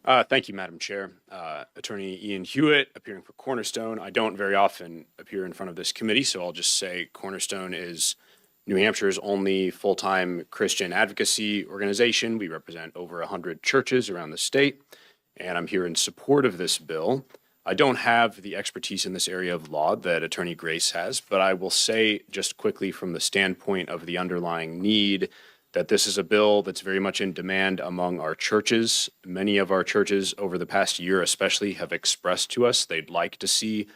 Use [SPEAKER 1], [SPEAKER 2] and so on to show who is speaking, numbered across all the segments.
[SPEAKER 1] Thank you, Madam Chair. Attorney Ian Huyett, appearing for Cornerstone. I don't very often appear in front of this committee, so I'll just say Cornerstone is New Hampshire's only full-time Christian advocacy organization. We represent over 100 churches around the state, and I'm here in support of this bill. I don't have the expertise in this area of law that Attorney Grace has, but I will say just quickly from the standpoint of the underlying need that this is a bill that's very much in demand among our churches. Many of our churches over the past year especially have expressed to us they'd like to see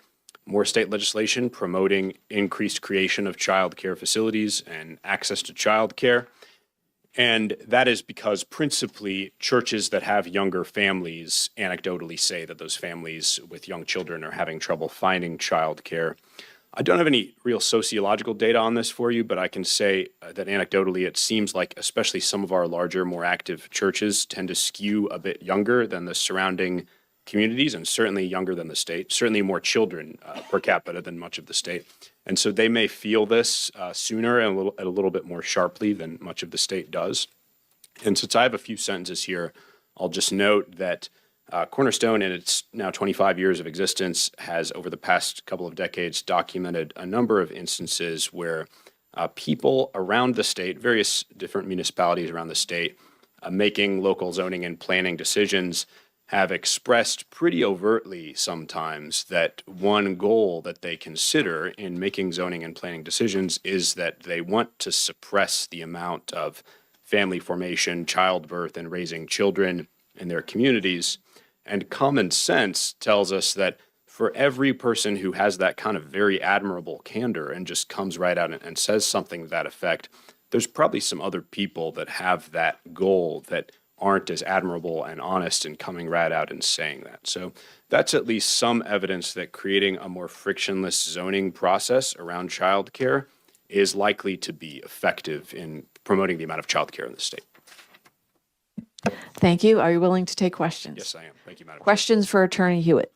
[SPEAKER 1] more state legislation promoting increased creation of child care facilities and access to child care. And that is because principally churches that have younger families anecdotally say that those families with young children are having trouble finding child care. I don't have any real sociological data on this for you, but I can say that anecdotally it seems like especially some of our larger, more active churches tend to skew a bit younger than the surrounding communities and certainly younger than the state, certainly more children per capita than much of the state. And so they may feel this sooner and a little bit more sharply than much of the state does. And since I have a few sentences here, I'll just note that Cornerstone, in its now 25 years of existence, has over the past couple of decades documented a number of instances where people around the state, various different municipalities around the state, making local zoning and planning decisions, have expressed pretty overtly sometimes that one goal that they consider in making zoning and planning decisions is that they want to suppress the amount of family formation, childbirth, and raising children in their communities. And common sense tells us that for every person who has that kind of very admirable candor and just comes right out and says something to that effect, there's probably some other people that have that goal that aren't as admirable and honest in coming right out and saying that. So that's at least some evidence that creating a more frictionless zoning process around childcare is likely to be effective in promoting the amount of childcare in the state.
[SPEAKER 2] Thank you. Are you willing to take questions?
[SPEAKER 1] Yes, I am. Thank you, Madam Chair.
[SPEAKER 2] Questions for Attorney Huyett?